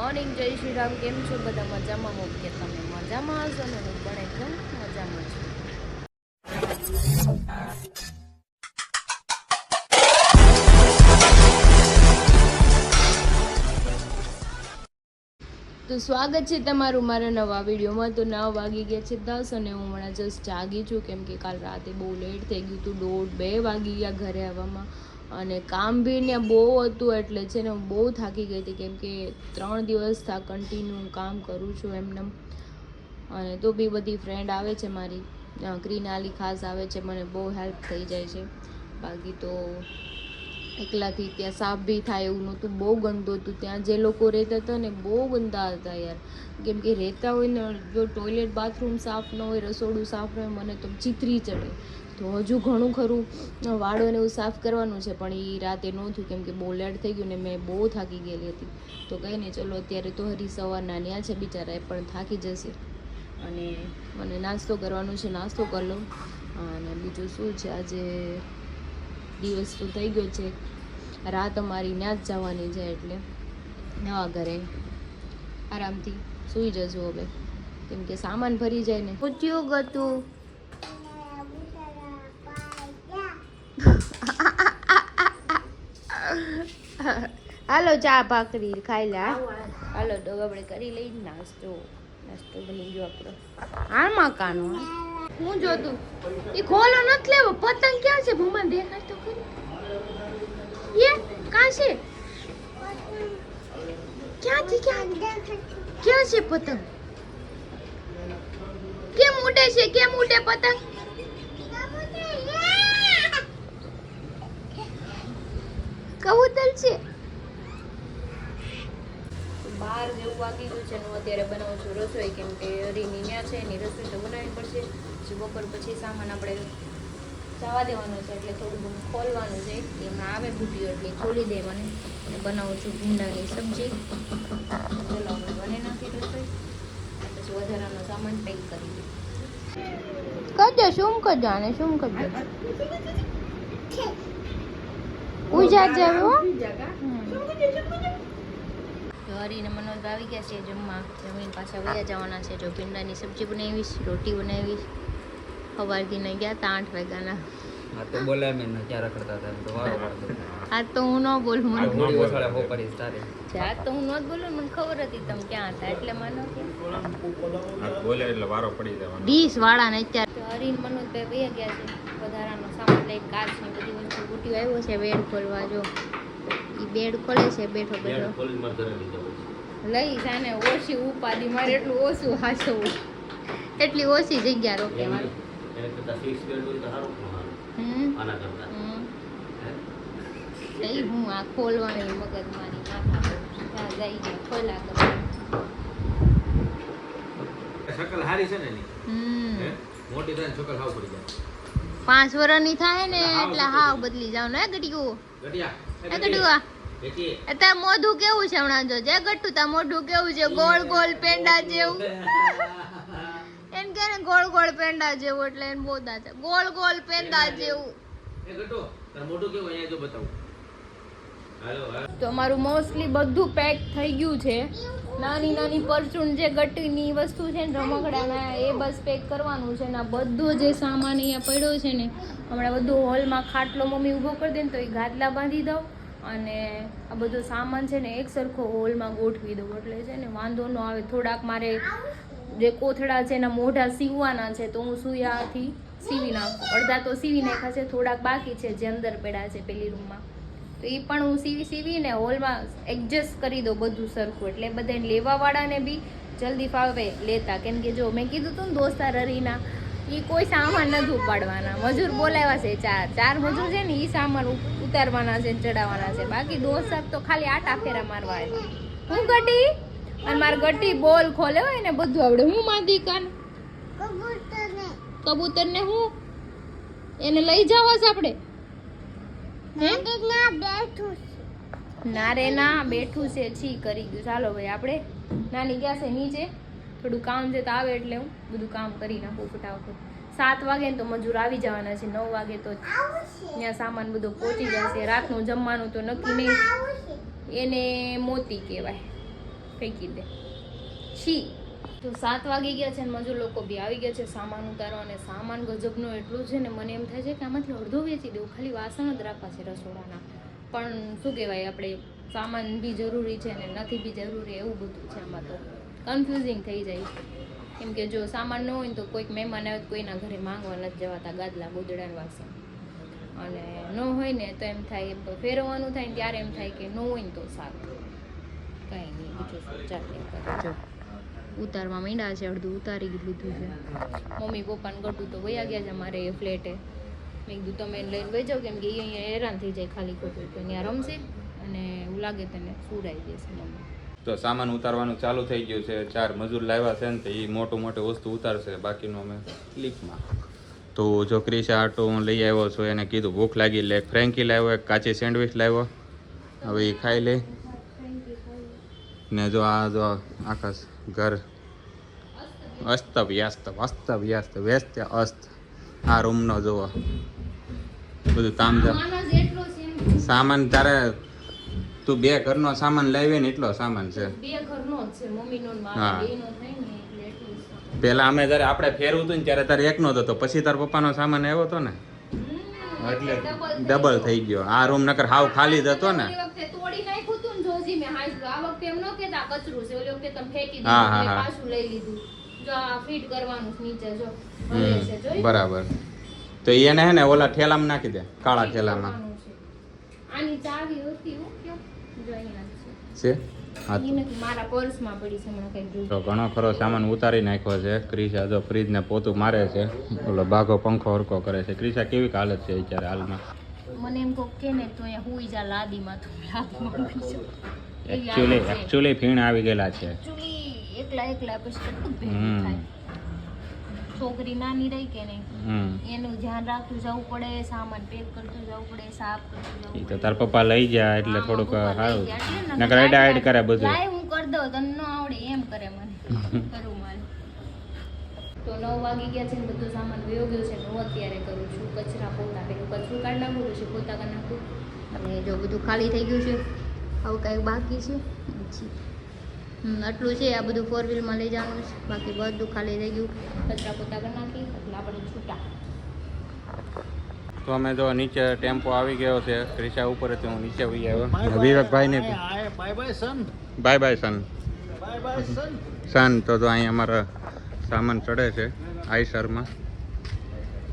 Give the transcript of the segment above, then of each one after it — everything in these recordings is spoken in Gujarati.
મોર્નિંગ, જય શ્રી રામ. કેમ છો બધા? મજામાં? હોપ કે તમે મજામાં હશો ને હું પણ એકદમ મજામાં છું. તો સ્વાગત છે તમારું મારા નવા વિડીયોમાં. તો 9 વાગી ગયા છે 10 અને હું હમણાં જસ્ટ જાગી છું, કેમ કે કાલ રાતે બહુ લેટ થઈ ગયું હતું. 1:30-2 વાગી ગયા ઘરે આવવામાં, અને કામ બી ને બહુ હતું, એટલે છે ને હું બહુ થાકી ગઈ હતી, કેમ કે 3 દિવસ કન્ટિન્યુ કામ કરું છું એમને. અને તો બી બધી ફ્રેન્ડ આવે છે મારી, ક્રિનાલી ખાસ આવે છે, મને બહુ હેલ્પ થઈ જાય છે. બાકી તો એકલાથી ત્યાં સાફ બી થાય એવું નહોતું, બહુ ગંદુ હતું. ત્યાં જે લોકો રહેતા હતા ને બહુ ગંદા હતા યાર, કેમ કે રહેતા હોય ને, જો ટોયલેટ બાથરૂમ સાફ ન હોય, રસોડું સાફ ન હોય, મને તો ચીતરી ચડે. તો હજુ ઘણું ખરું વાળોને એવું સાફ કરવાનું છે, પણ એ રાતે ન થયું, કેમ કે બહુ લેટ થઈ ગયું ને મેં બહુ થાકી ગયેલી હતી. તો કંઈ નહીં, ચલો અત્યારે તો હરી સવારના ન્યા છે બિચારા, એ પણ થાકી જશે. અને મને નાસ્તો કરવાનો છે, નાસ્તો કરી લઉં. અને બીજું શું છે, આજે દિવસ તો થઈ ગયો છે, રાત અમારી ત્યાં જ જવાની છે, એટલે નવા ઘરે આરામથી સૂઈ જશું હવે, કેમ કે સામાન ભરી જાય ને. પૂછ્યું ગતું હાલો, ચા ભાખરી ખાઈ લે. હાલો તો આપણે કરી લઈ નાસ્તો. નાસ્તો બની ગયો આપણો. આમાં કાનો હું જોતું એ ખોલો નથી લેવો. પતંગ ક્યાં છે ભૂમા? દેખાય તો ખરી. ये कहाँ से? क्या છે પતંગ? કેમ ઉડે છે? કેમ ઉડે પતંગ? કબૂતર છે. બહાર જેવું વાગી ગયું છે, હું અત્યારે બનાવું છું રસોઈ, કેમ કે હરીની ન્યા છે, એની રસોઈ તો બનાવવી પડશે. પછી બપોર પછી સામાન આપણે જવા દેવાનું છે, એટલે થોડું ઘણું ખોલવાનું છે. એમાં આવે બુટીઓ એટલે ખોલી દે મને. બનાવું છું ભીંડાની સબ્જી. ચલો આપણે બને નાખી રસોઈ, પછી વધારાનો સામાન પેક કરી દઈએ. કરજો શું કરજો, આને શું કરજો પૂજા જાવ. હરીને મનોજ આવી ગયા છે જમવા. જમીન પાછા વયા જવાના છે. જો ભીંડાની સબ્જી બનાવીશ, રોટી બનાવીશ. સવારથી ને ગયા હતા 8 વાગ્યાના. હા તો બોલે મેં ક્યાં રખડતા હતા તો વારો વાળતો. આ તો હું ન બોલું, મને મોડી વસાળે હો કરીશ તારે. આ તો હું ન બોલું, મને ખબર હતી તમે ક્યાં હતા, એટલે મને બોલે એટલે વારો પડી જવાનો. ડીશ વાળા ને અત્યારે હરીન મનોજ બે વયા ગયા છે. વધારાનો સામાન લઈ કાચની બધી વસ્તુ બુટીઓ આવ્યો છે બેડ ખોલવા. જો એ બેડ ખોલે છે બેઠો બેઠો. લઈ જાને ઓછી ઉપાધિ, મારે એટલું ઓછું હાચવું, એટલી ઓછી જગ્યા રોકે મારે. હું આ ખોલવાની મગજ મારી માથા જઈને ખોલા કરું. શકલ હારી છે ને એની. મોટી થાય શકલ હાવ પડી જાય. 5 વર્ષની થાય ને એટલે હાવ બદલી જાવ ને ગડિયું. ગડિયા અત્યારે મોઢું કેવું છે હમણાં? જો જે ગટ્ટુ તા મોઢું કેવું છે? ગોળ ગોળ પેંડા જેવું. એમ કે ને ગોળ ગોળ પેંડા જેવું, એટલે એને બોધા છે ગોળ ગોળ પેંડા જેવું. એ ગટ્ટુ તાર મોઢું કેવું અહીંયા જો બતાવું. તો અમારું મોસ્ટલી બધું પેક થઈ ગયું છે. નાની નાની પરચૂન જે ગટ્ટીની વસ્તુ છે ને રમકડાના, એ બસ પેક કરવાનું છે. ને બધો જે સામાન અહીંયા પડ્યો છે ને, હમણાં બધું હોલમાં ખાટલો મમ્મી ઊભો કરી દે ને તો એ ગાદલા બાંધી દઉં, અને આ બધો સામાન છે ને એક સરખો હોલમાં ગોઠવી દઉં, એટલે છે ને વાંધો ન આવે. થોડાક મારે જે કોથળા છે એના મોઢા સીવવાના છે, તો હું સુયાથી સીવી નાખું. અડધા તો સીવી નાખ્યા છે, થોડાક બાકી છે જે અંદર પડ્યા છે પેલી રૂમમાં, તો એ પણ હું સીવીને હોલમાં એડજસ્ટ કરી દઉં બધું સરખું, એટલે બધાને લેવાવાળાને બી જલ્દી ફાવે લેતા. કેમ કે જો મેં કીધું હતું ને દોસ્તાર હરીના, એ કોઈ સામાન નથી ઉપાડવાના. મજૂર બોલાવ્યા છે 4 મજૂર છે ને, એ સામાન ઉતારવાના છે, ચડાવવાના છે. બાકી દોસ્તાર તો ખાલી આટા ફેરા મારવા આવ્યા. હું ગટી અને મારી ગટી બોલ ખોલે હોય ને બધું આવડે. હું માદી કાન કબૂતર ને હું એને લઈ જવા છે આપણે. ના રે ના, બેઠું છે છી કરી ગયું. ચાલો ભાઈ, આપણે નાની ગયા છે નીચે, થોડું કામ છે તો આવે એટલે હું બધું કામ કરી નાખું ફટાફટ. 7 વાગે ને તો મજૂર આવી જવાના છે, 9 વાગે તો ત્યાં સામાન બધો પહોંચી જશે. રાતનું જમવાનું તો નક્કી નહીં, એને મોતી કહેવાય. ફેંકી દે છી. તો 7 વાગી ગયા છે અને મજૂર લોકો બી આવી ગયા છે સામાન ઉતારવા, અને સામાન ગજબનો એટલું છે ને મને એમ થાય છે કે આમાંથી અડધો વેચી દેવું, ખાલી વાસણ જ રાખવા છે રસોડાના. પણ શું કહેવાય, આપણે સામાન બી જરૂરી છે ને નથી બી જરૂરી, એવું બધું છે આમાં. તો કન્ફ્યુઝિંગ થઈ જાય, કેમ કે જો સામાન ન હોય ને તો કોઈક મહેમાન આવે તો કોઈના ઘરે માંગવા નથી જવાતા ગાદલા ગોદડા વાસણ, અને ન હોય ને તો એમ થાય ફેરવવાનું થાય ને ત્યારે એમ થાય કે ન હોય ને તો સારું. કંઈ નહીં, બીજું શું ચાલે. જો ઉતારવા માંડ્યા છે, અડધું ઉતારી લીધું છે. મમ્મી પપ્પાને ગટું તો વયા ગયા છે અમારે એ ફ્લેટે. મેં કીધું તમે એને લઈને વહી જાઓ, કેમ કે એ અહીંયા હેરાન થઈ જાય ખાલી ખોટું, તો ત્યાં રમશે અને એવું લાગે તેને સુરાઈ જશે મમ્મી. તો સામાન ઉતારવાનું ચાલુ થઈ ગયું છે. 4 મજૂર લાવ્યા છે ને તો એ મોટું વસ્તુ ઉતારશે, બાકીનું અમે લીકમાં. તો જો ક્રિશા આટો હું લઈ આવ્યો છું, એને કીધું ભૂખ લાગી એટલે એક ફ્રેન્કી લાવ્યો, એક કાચી સેન્ડવિચ લાવ્યો, હવે એ ખાઈ લે. ને જો આ જો આકાશ ઘર અસ્ત વ્યસ્ત આ રૂમનો જોવો બધું તામ સામાન. તારે તું 2 ઘરનો સામાન લાવી ને એટલો સામાન છે. 2 ઘરનો જ છે, મમ્મીનો ને હા. મારો બેયનો થાય ને એટલે એટલું જ. પેલા અમે જયારે આપણે ફેરવું હતું ને ત્યારે તારે એકનો જ હતો, પછી તાર પપ્પાનો સામાન આવ્યો હતો ને એટલે ડબલ થઈ ગયો. આ રૂમ નકર હાવ ખાલી જ હતો ને. ઓલી વખતે તોડી નાખ્યું હતું ને જોજી મેં હાંસલું. આ વખતે એમ ન કહેતા કચરું છે, ઓલી વખતે તમે ફેંકી હા, દીધું, હા, મેં હા. પાછું લઈ લીધું. જો આ ફિટ કરવાનું છે નીચે, જો ભલે છે, જોઈ? બરાબર. તો એને હે ને ઓલા ઠેલામાં નાખી દે, કાળા ઠેલામાં કરવાનું છે. આની ચાવી હતી હું કયો જો અહીંયા છે. છે. હા, ઈ નથી, મારા પર્સમાં પડી છે, હમણાં કંઈક જોઉં. તો ઘણો ખરો સામાન ઉતારી નાખ્યો છે. ક્રિશા જો ફ્રીજને પોતું મારે છે, ઓલો બાઘો પંખો હરકો કરે છે. ક્રિશા કેવી હાલત છે અત્યારે હાલમાં? મને એમ કોક કે ને તો અહીંયા હુઈ જા લાદીમાં, તો લાદીમાં હુઈ જાઉં. એકચ્યુઅલી ફીણ આવી ગયેલા છે. એકચ્યુઅલી એકલા પછી કેટલું ભેગું હમ. થાય. છોકરી નાની રહી કે નહીં, એનું ધ્યાન રાખતું જવું પડે, સામાન પેક કરતું જવું પડે, સાફ કરતું જવું ઈ પડે. તો તાર પપ્પા લઈ ગયા એટલે હા, થોડુંક પપ્પા લઈ સારું. ગયા એટલે ને નકર એડ કરે બધું. લાય હું કરી દઉં, તને ન આવડે એમ કરે મને. કરું મારે. તો 9 વાગી ગયા છે ને બધું સામાન વયો ગયો છે. હું અત્યારે કરું છું કચરા પોતા. પેલું કચરું કાઢી નાખું પછી પોતા કરી નાખું. અને જો બધું ખાલી થઈ ગયું છે, આવું કાંઈક બાકી છે. આટલું છે, આ બધું 4 વ્હીલમાં લઈ જવાનું છે, બાકી બધું ખાલી થઈ ગયું. કચરા પોતા કરી નાખી એટલે આપણે છૂટા. તો અમે જો નીચે ટેમ્પો આવી ગયો છે, ક્રિશા ઉપર હતી, હું નીચે વહી આવ્યો. વિવેકભાઈ ને બાય બાય સન સન. તો અહીં અમારા સામાન ચડે છે આઈસરમાં.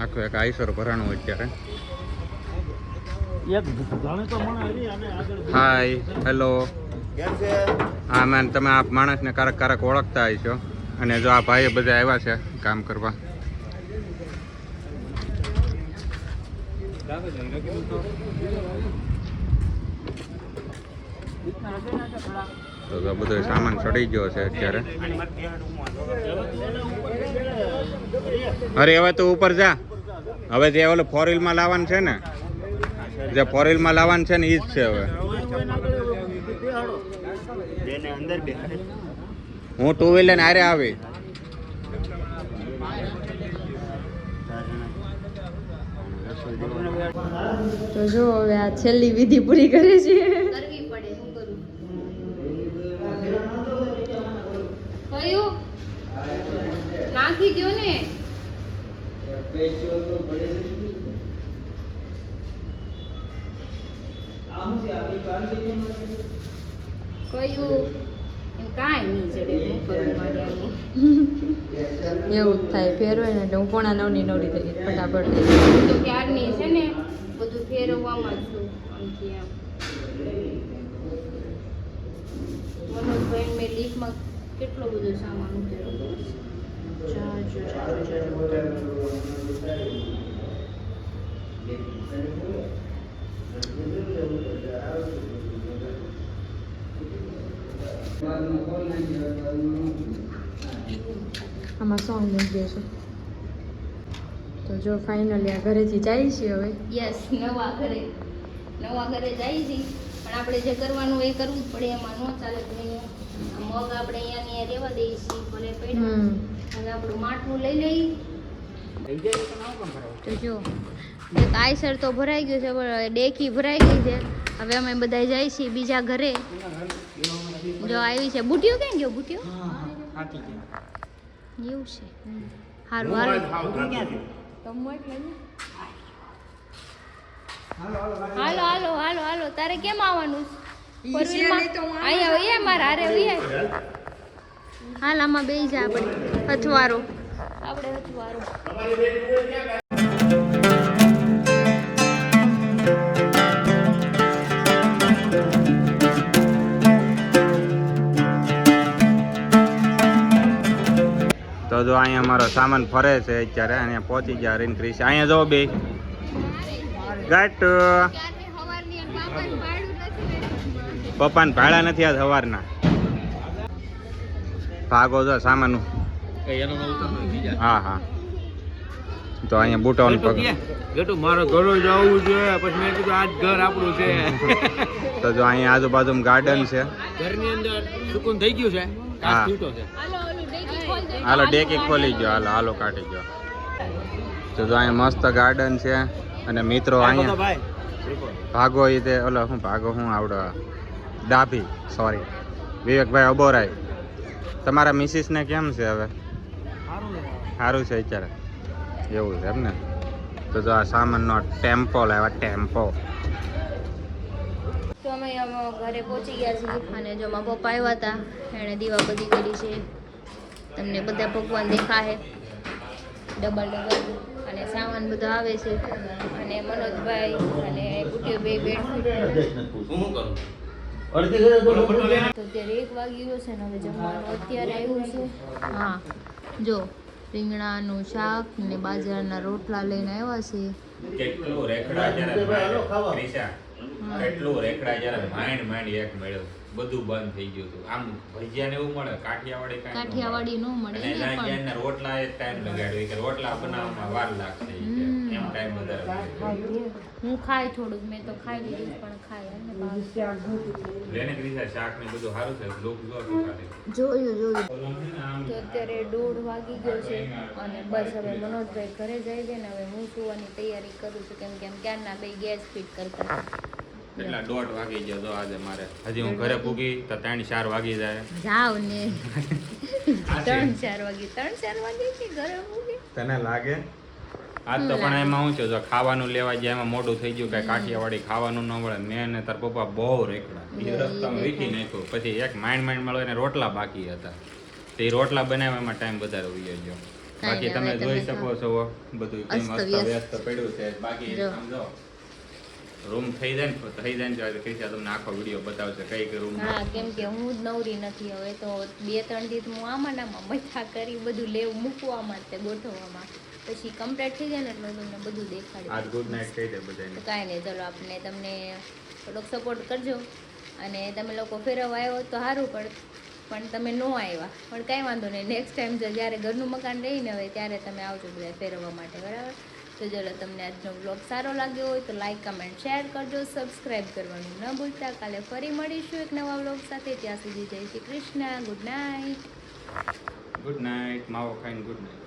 આખું એક આઈસર ભરાણું અત્યારે. હાય, હેલો. હા મેન, તમે આ માણસને કારક ઓળખતા હશો. અને જો આ ભાઈ બધા આવ્યા છે કામ કરવા. તો બધો સામાન ચડી ગયો છે અત્યારે. અરે હવે તો ઉપર જા. હવે જે ઓલો 4 વ્હીલમાં લાવવાનું છે ને, જે 4 વ્હીલમાં લાવવાનું છે ને એ જ છે હવે. હું 2 વ્હીલર ને આરે આવી. તો જો હવે આ છેલ્લી વિધિ પૂરી કરે છે. કરવી પડે, શું કરું. કયું નાખી દો ને. કયું એમ કાંઈ નહીં ચડે, શું કરું મારે આનું. એવું જ થાય ફેરવાય ને એટલે હું 8:45 થઈ ગઈ ફટાફટ. તો ક્યારની છે ને બધું ફેરવવામાં છું આમથી આમ. મનોજભાઈ મેં લીફમાં કેટલો બધો સામાન ઉતર્યો. આમાં સોંગ લઈ ગયો છે. તો જો ફાઇનલી આ ઘરેથી જાય છે હવે. યસ, નવા ઘરે જાય છે. પણ આપણે જે કરવાનું એ કરવું જ પડે, એમાં ન ચાલે. તો અહીંયા મગ આપણે અહીંયા રહેવા દઈએ છીએ, ભલે પડ્યા. હવે આપણું માટલું લઈ લઈ. તો જો એક આઈસર તો ભરાઈ ગયું છે, ડેકી ભરાઈ ગઈ છે, હવે અમે બધા જઈએ છીએ બીજા ઘરે. જો આવી છે બુટિયો. ક્યાં ગયો બુટિયો? એવું છે. હારું હાલો. તારે કેમ આવવાનું? અહીંયા મારા હારે હાલ આમાં બેસી જા આપણે હથવારો. તો જો અહીંયા અમારો સામાન ફરે છે અત્યારે. અહીંયા પહોંચી ગયા રીન ક્રિશ. અહીંયા જો બે ગાટુ પપ્પાને ભાડા નથી આજ સવારના. ભાગો જો સામાન. હા તો અહીંયા બુટાવાનું પગ. મારો ઘરો જવું છે પછી મેં કીધું આજ ઘર આપણું છે. તો જો અહીંયા આજુબાજુ ગાર્ડન છે. ઘરની અંદર સુકૂન થઈ ગયું છે. હા હાલો ડેકી ખોલી ગયો. હાલો કાઢી ગયો. તો જો અહીંયા મસ્ત ગાર્ડન છે. અને મિત્રો અહીંયા ભાગો એ તે ઓલો શું ભાગો શું આવડે ડાભી સોરી વિવેકભાઈ અબોરાય. તમારા મિસિસને કેમ છે હવે? સારું છે અત્યારે. એવું છે એમ ને. તો જો આ સામાનનો ટેમ્પો લાવ્યા ટેમ્પો. તો અમે ઘરે પહોંચી ગયા છીએ અને જો મારા પપ્પા આવ્યા હતા. એણે દીવા બધી કરી છે. તમને બધા પકવાન દેખાશે ડબલ અને સામાન બધો આવે છે. અને મનોજભાઈ અને બુટિયો બે તો અત્યારે 1 વાગી ગયો છે ને હવે જમવાનું અત્યારે આવ્યું છે. હા જો રીંગણાનું શાક ને બાજરાના રોટલા લઈને આવ્યા છે. કેટલું રેખડા જ્યારે માંડ એક મળ્યો. બધું બંધ થઈ ગયું હતું. આમ ભજીયા ને એવું મળે કાઠિયાવાડી નો મળે ને રોટલા એક ટાઈમ લગાડ્યો કે રોટલા બનાવવામાં વાર લાગશે એમ ટાઈમ વધારે. હું ખાઈ થોડુંક મેં તો ખાઈ લીધું પણ ખાઈ લેને ક્રિશા શાક ને બધું સારું છે. લોક જોયું તો અત્યારે 1:30 વાગી ગયો છે અને બસ હવે મનોજભાઈ ઘરે જાય છે ને હવે હું સુવાની તૈયારી કરું છું કેમ કે ક્યારના બે ગેસ ફિટ કરતા એટલા 1:30 વાગી ગયા. તો આજે મારે હજી હું ઘરે પૂગી તો 3-4 વાગી જાય. જાવ ને 3-4 વાગે કે ઘરે પૂગી તને લાગે? આજ તો પણ એમાં શું છે જો ખાવાનું લેવા જાય એમાં મોડું થઈ ગયું કે કાઠિયાવાડી ખાવાનું ન મળે. મેં ને તાર પપ્પા બહુ રેકડા એ રસ્તામાં વીખી નાખ્યું. પછી એક માંડ મળે એને રોટલા બાકી હતા. તો એ રોટલા બનાવવા એમાં ટાઈમ વધારે વહી ગયો. બાકી તમે જોઈ શકો છો બધું વ્યસ્ત પડ્યું છે. બાકી સમજો રૂમ થઈ જાય ને ક્રિશા તમને આખો વિડીયો બતાવશે કઈ રૂમ. હા કેમ કે હું જ નવરી નથી હવે તો 2-3 દિવસ હું આમાં મથા કરી બધું લેવું મૂકવામાં તે ગોઠવવામાં પછી કમ્પ્લીટ થઈ જાય ને એટલે તમને બધું દેખાડી. આજ ગુડ નાઈટ કહી દે બધાને. કાંઈ નહીં ચલો આપણે તમને થોડોક સપોર્ટ કરજો અને તમે લોકો ફેરવવા આવ્યો તો સારું પણ તમે ન આવ્યા પણ કાંઈ વાંધો નહીં. નેક્સ્ટ ટાઈમ જો જ્યારે ઘરનું મકાન રહીને હોય ત્યારે તમે આવજો બધા ફેરવવા માટે બરાબર. તો ચલો તમને આજનો બ્લોગ સારો લાગ્યો હોય તો લાઈક કમેન્ટ શેર કરજો. સબસ્ક્રાઈબ કરવાનું ન ભૂલતા. કાલે ફરી મળીશું એક નવા બ્લોગ સાથે. ત્યાં સુધી જય શ્રી કૃષ્ણ. Good night. માવો ખાઈને ગુડ નાઇટ.